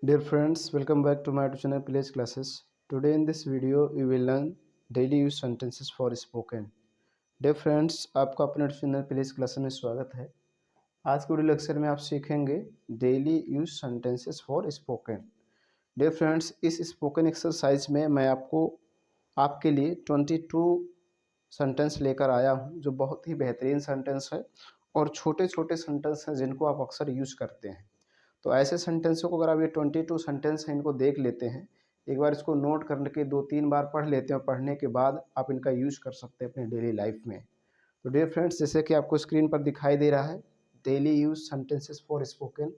Dear friends, welcome back to my channel Pillage Classes. Today in this video we will learn daily use sentences for spoken. Dear friends, आपका अपने channel pledge classes में स्वागत है। आज के video lecture में आप सीखेंगे daily use sentences for spoken. Dear friends, इस स्पोकन एक्सरसाइज में मैं आपके लिए 22 सेंटेंस लेकर आया हूं, जो बहुत ही बेहतरीन सेंटेंस है और छोटे छोटे सेंटेंस हैं जिनको आप अक्सर यूज करते हैं। तो ऐसे सेंटेंसों को अगर आप ये 22 सेंटेंस हैं इनको देख लेते हैं, एक बार इसको नोट करके 2-3 बार पढ़ लेते हैं और पढ़ने के बाद आप इनका यूज कर सकते हैं अपनी डेली लाइफ में। तो डियर फ्रेंड्स, जैसे कि आपको स्क्रीन पर दिखाई दे रहा है daily use sentences for spoken,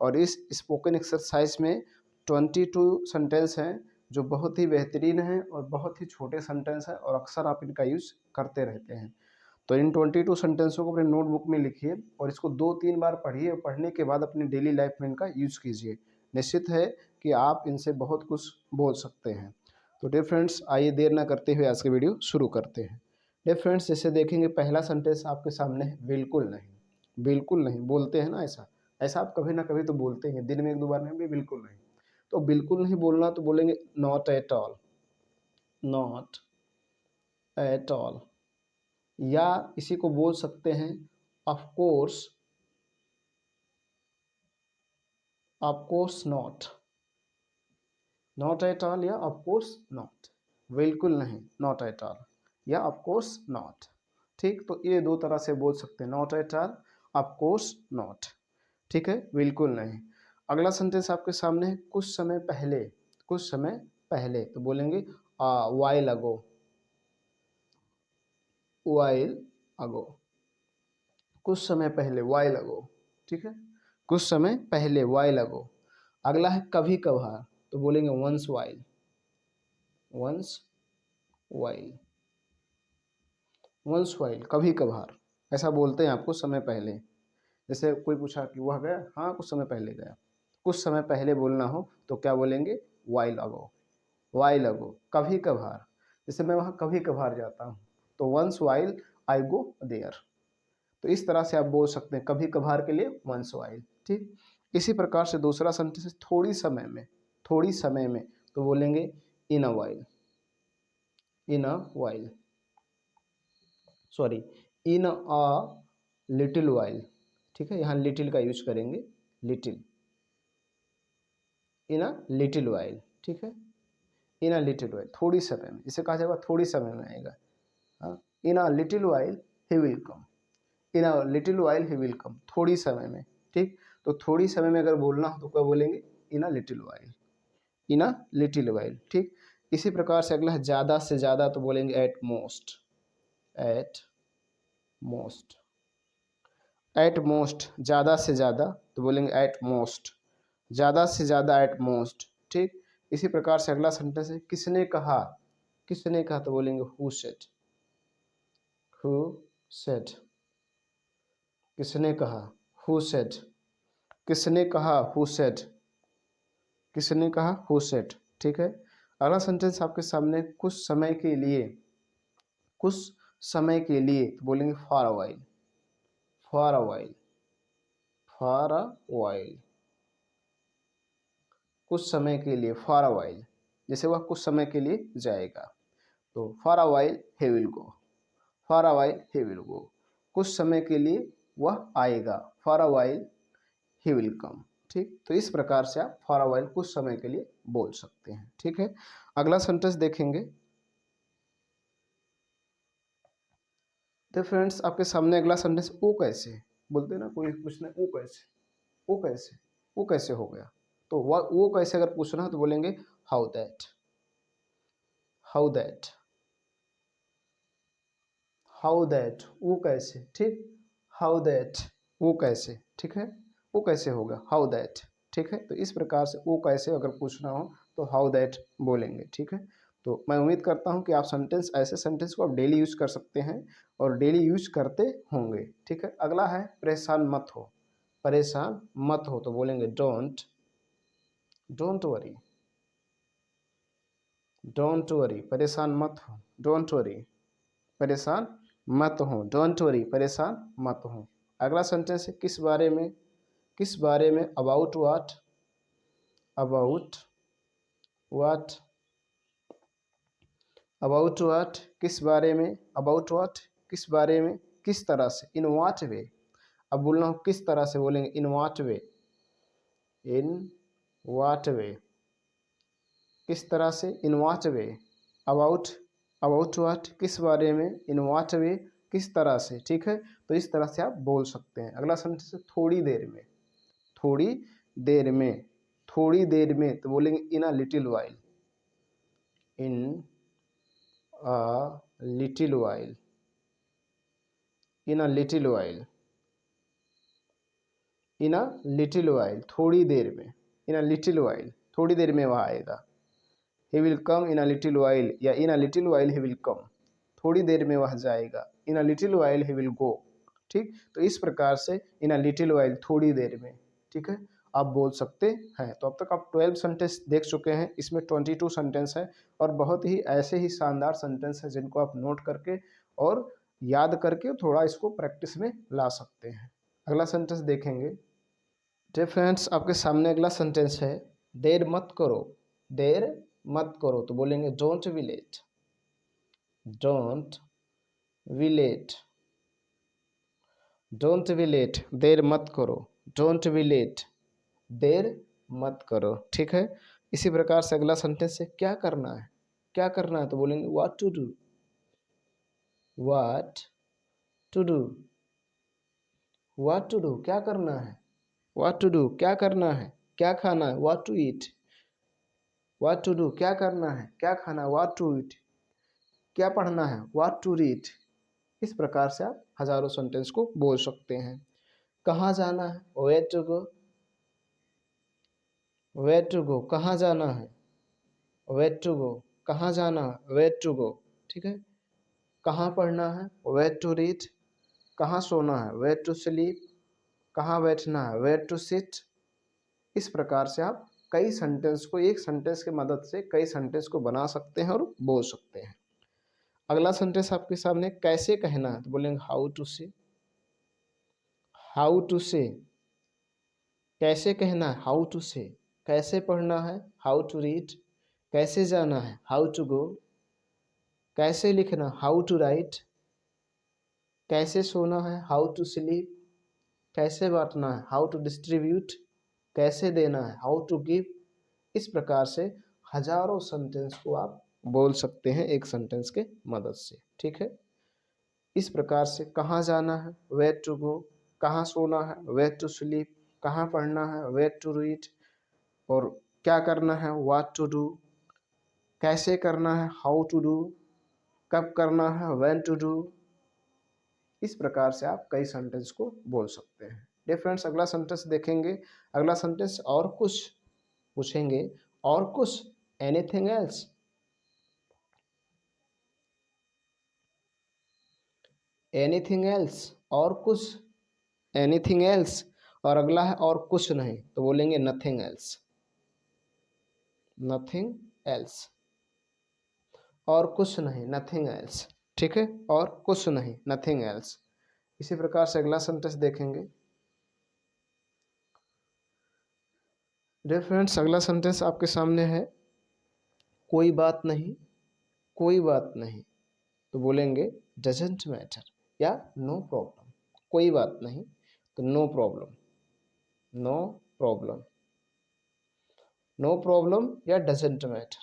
और इस स्पोकन एक्सरसाइज में 22 सेंटेंस हैं जो बहुत ही बेहतरीन हैं और बहुत ही छोटे सेंटेंस हैं और अक्सर आप इनका यूज़ करते रहते हैं। तो इन 22 सेंटेंसों को अपने नोटबुक में लिखिए और इसको 2-3 बार पढ़िए और पढ़ने के बाद अपनी डेली लाइफ में इनका यूज़ कीजिए। निश्चित है कि आप इनसे बहुत कुछ बोल सकते हैं। तो डियर फ्रेंड्स, आइए देर ना करते हुए आज के वीडियो शुरू करते हैं। डियर फ्रेंड्स, जैसे देखेंगे पहला सेंटेंस आपके सामने है, बिल्कुल नहीं। बिल्कुल नहीं बोलते हैं ना, ऐसा ऐसा आप कभी ना कभी तो बोलते हैं, दिन में 1-2 बार में भी बिल्कुल नहीं। तो बिल्कुल नहीं बोलना तो बोलेंगे not at all, not at all, या इसी को बोल सकते हैं of course, of course not, not at all या ऑफ कोर्स नॉट। बिल्कुल नहीं, नॉट एट ऑल या ऑफ कोर्स नॉट। ठीक, तो ये दो तरह से बोल सकते हैं, not at all, of course not. ठीक है, बिल्कुल नहीं। अगला सेंटेंस आपके सामने है, कुछ समय पहले। कुछ समय पहले तो बोलेंगे वाइल अगो, वाइल अगो, कुछ समय पहले, वाइल अगो। ठीक है, कुछ समय पहले, वाइल अगो। अगला है कभी कभार, तो बोलेंगे once while, once while, once while, कभी कभार। ऐसा बोलते हैं आपको समय पहले। जैसे कोई पूछा कि वह गया, हाँ कुछ समय पहले गया। कुछ समय पहले बोलना हो तो क्या बोलेंगे, वाइल अगो, वाइल अगो, कभी कभार। जैसे मैं वहाँ कभी कभार जाता हूँ तो once while I go there. तो इस तरह से आप बोल सकते हैं कभी कभार के लिए वंस वाइल। ठीक, इसी प्रकार से दूसरा सेंटेंस थोड़ी समय में, थोड़ी समय में, तो बोलेंगे in a while, in a while, sorry, in a little while. ठीक है, यहाँ लिटिल का यूज करेंगे, little, in a little while. ठीक है, इन अ लिटिल वाइल, थोड़ी समय में, इसे कहा जाएगा थोड़ी समय में आएगा। हाँ, in a little while he will come, in a little while he will come, थोड़ी समय में। ठीक, तो थोड़ी समय में अगर बोलना हो तो क्या बोलेंगे, in a little while, in a little while. ठीक, इसी प्रकार से अगला है ज़्यादा से ज़्यादा, तो बोलेंगे at most, at most, at most, ज़्यादा से ज़्यादा तो बोलेंगे एट मोस्ट, ज़्यादा से ज़्यादा एट मोस्ट। ठीक, इसी प्रकार से अगला सेंटेंस है किसने कहा, किसने कहा तो बोलेंगे हु सेड, हु सेड, किसने कहा, हु सेड, किसने कहा, हु सेड, किसने कहा, हु सेड। ठीक है, अगला सेंटेंस आपके सामने कुछ समय के लिए, कुछ समय के लिए तो बोलेंगे for a while, for a while, for a while, कुछ समय के लिए, फॉर अ वाइल, जैसे वह कुछ समय के लिए जाएगा तो for a while he will go, for a while he will गो, कुछ समय के लिए वह आएगा, for a while he will कम। ठीक, तो इस प्रकार से आप फॉर अ वाइल, कुछ समय के लिए बोल सकते हैं। ठीक है, अगला सेंटेंस देखेंगे। तो फ्रेंड्स, आपके सामने अगला सेंटेंस वो कैसे बोलते हैं ना, कोई पूछना वो कैसे, वो कैसे, वो कैसे हो गया, तो वो कैसे अगर पूछना है तो बोलेंगे how that, how that, how that, वो कैसे। ठीक, हाउ दैट, वो कैसे। ठीक है, वो कैसे होगा, हाउ दैट। ठीक है, तो इस प्रकार से वो कैसे अगर पूछना हो तो हाउ दैट बोलेंगे। ठीक है, तो मैं उम्मीद करता हूं कि आप सेंटेंस, ऐसे सेंटेंस को आप डेली यूज कर सकते हैं और डेली यूज करते होंगे। ठीक है, अगला है परेशान मत हो, परेशान मत हो तो बोलेंगे don't, don't worry, don't worry, परेशान मत हो, डोंट वरी, परेशान मत हो, डोंट वरी, परेशान मत हो। अगला सेंटेंस है किस बारे में, किस बारे में, about what, about what, about what किस बारे में, अबाउट व्हाट किस बारे में, किस तरह से, इन व्हाट वे। अब बोलना हो किस तरह से, बोलेंगे in what way, in what way, किस तरह से, in what way. About, about what किस बारे में, इन व्हाट वे किस तरह से, ठीक है। तो इस तरह से आप बोल सकते हैं। अगला सेंटेंस है थोड़ी देर में, थोड़ी देर में, थोड़ी देर में तो बोलेंगे in a little while, in a little while, in a little while, in a little while, थोड़ी देर में, इन अ लिटिल वाइल, थोड़ी देर में वह आएगा। He will come in a little while, या in a little while he will come, थोड़ी देर में वह जाएगा। In a little while he will go, ठीक। तो इस प्रकार से इन अ लिटिल वाइल, थोड़ी देर में, ठीक है, आप बोल सकते हैं। तो अब तक आप 12 सेंटेंस देख चुके हैं, इसमें 22 सेंटेंस है और बहुत ही ऐसे ही शानदार सेंटेंस है जिनको आप नोट करके और याद करके थोड़ा इसको प्रैक्टिस में ला सकते हैं। अगला सेंटेंस देखेंगे। तो फ्रेंड्स आपके सामने अगला सेंटेंस है, देर मत करो, देर मत करो तो बोलेंगे don't be late, don't be late, don't be late, देर मत करो, डोंट बी लेट, देर मत करो, ठीक है। इसी प्रकार से अगला सेंटेंस है, क्या करना है, क्या करना है तो बोलेंगे what to do, what to do, what to do क्या करना है, व्हाट टू डू क्या करना है, क्या खाना है, what to eat, what to do क्या करना है, क्या खाना है, व्हाट टू ईट, क्या पढ़ना है, व्हाट टू रीड। इस प्रकार से आप हजारों सेंटेंस को बोल सकते हैं। कहाँ जाना है, where to go, where to go कहाँ जाना है, वेयर टू गो कहाँ जाना है, वेयर टू गो, ठीक है। कहाँ पढ़ना है, वेयर टू रीड, कहाँ सोना है, वेयर टू स्लीप, कहाँ बैठना है, वेयर टू सिट। इस प्रकार से आप कई सेंटेंस को, एक सेंटेंस की मदद से कई सेंटेंस को बना सकते हैं और बोल सकते हैं। अगला सेंटेंस आपके सामने, कैसे कहना है तो बोलेंगे हाउ टू से, हाउ टू से कैसे कहना है, हाउ टू से, कैसे पढ़ना है, हाउ टू रीड, कैसे जाना है, हाउ टू गो, कैसे लिखना, हाउ टू राइट, कैसे सोना है, हाउ टू स्लीप, कैसे बांटना है, हाउ टू डिस्ट्रीब्यूट, कैसे देना है, हाउ टू गिव। इस प्रकार से हजारों सेंटेंस को आप बोल सकते हैं एक सेंटेंस के मदद से, ठीक है। इस प्रकार से कहाँ जाना है, वेयर टू गो, कहाँ सोना है, वेयर टू स्लीप, कहाँ पढ़ना है, वेयर टू रीड, और क्या करना है, व्हाट टू डू, कैसे करना है, हाउ टू डू, कब करना है, व्हेन टू डू। इस प्रकार से आप कई सेंटेंस को बोल सकते हैं। डियर फ्रेंड्स अगला सेंटेंस देखेंगे। अगला सेंटेंस और कुछ पूछेंगे, और कुछ, एनीथिंग एल्स, एनीथिंग एल्स, और कुछ, एनीथिंग एल्स। और अगला है और कुछ नहीं तो बोलेंगे नथिंग एल्स, नथिंग एल्स, और कुछ नहीं, नथिंग एल्स, ठीक है, और कुछ नहीं, नथिंग एल्स। इसी प्रकार से अगला सेंटेंस देखेंगे। डियर फ्रेंड्स अगला सेंटेंस आपके सामने है, कोई बात नहीं, कोई बात नहीं तो बोलेंगे डजेंट मैटर, या नो प्रॉब्लम, कोई बात नहीं तो no problem, no problem, no problem या doesn't matter,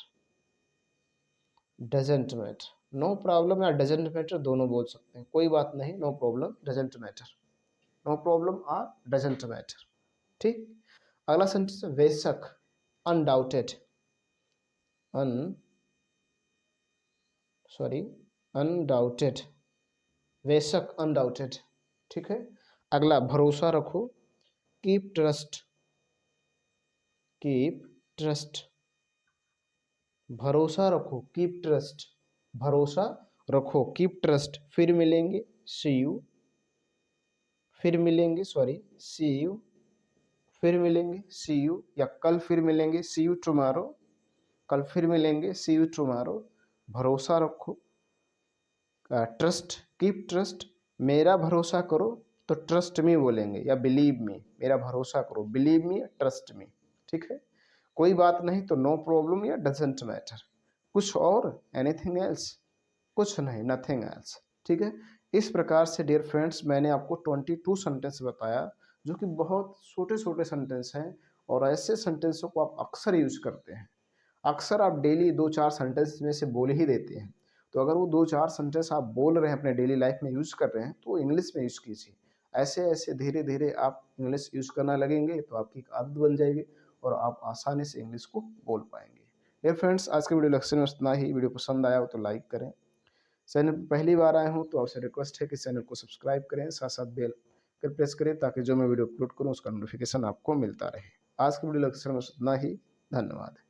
doesn't matter, no problem या डजेंट मैटर दोनों बोल सकते हैं। कोई बात नहीं, no problem, doesn't matter, no problem और डजेंट मैटर, ठीक। अगला सेंटेंस है बेशक, अनडाउटेड, अन सॉरी अनडाउटेड, बेशक अनडाउटेड, ठीक है। अगला भरोसा रखो, कीप ट्रस्ट, कीप ट्रस्ट, भरोसा रखो, कीप ट्रस्ट, भरोसा रखो, कीप ट्रस्ट। फिर मिलेंगे, सी यू, फिर मिलेंगे, सॉरी सी यू, फिर मिलेंगे, सी यू, या कल फिर मिलेंगे, सी यू टुमारो, कल फिर मिलेंगे, सी यू टुमारो। भरोसा रखो, ट्रस्ट, कीप ट्रस्ट, मेरा भरोसा करो तो ट्रस्ट मी बोलेंगे, या बिलीव मी, मेरा भरोसा करो, बिलीव मी, ट्रस्ट मी, ठीक है। कोई बात नहीं तो नो प्रॉब्लम या डजेंट मैटर। कुछ और, एनीथिंग एल्स, कुछ नहीं, नथिंग एल्स। ठीक है। इस प्रकार से डियर फ्रेंड्स मैंने आपको 22 सेंटेंस बताया जो कि बहुत छोटे छोटे सेंटेंस हैं और ऐसे सेंटेंसों को आप अक्सर यूज करते हैं। अक्सर आप डेली 2-4 सेंटेंस में से बोल ही देते हैं। तो अगर वो 2-4 सेंटेंस आप बोल रहे हैं अपने डेली लाइफ में यूज़ कर रहे हैं तो इंग्लिश में यूज़ कीजिए। ऐसे-ऐसे धीरे-धीरे आप इंग्लिश यूज़ करना लगेंगे तो आपकी एक आदत बन जाएगी और आप आसानी से इंग्लिश को बोल पाएँगे। डियर फ्रेंड्स आज के वीडियो लेक्चर में इतना ही। वीडियो पसंद आया हो तो लाइक करें। चैनल पे पहली बार आए हों तो आपसे रिक्वेस्ट है कि चैनल को सब्सक्राइब करें, साथ-साथ बेल आइकन प्रेस करें ताकि जो मैं वीडियो अपलोड करूँ उसका नोटिफिकेशन आपको मिलता रहे। आज के वीडियो लेक्चर में इतना ही। धन्यवाद।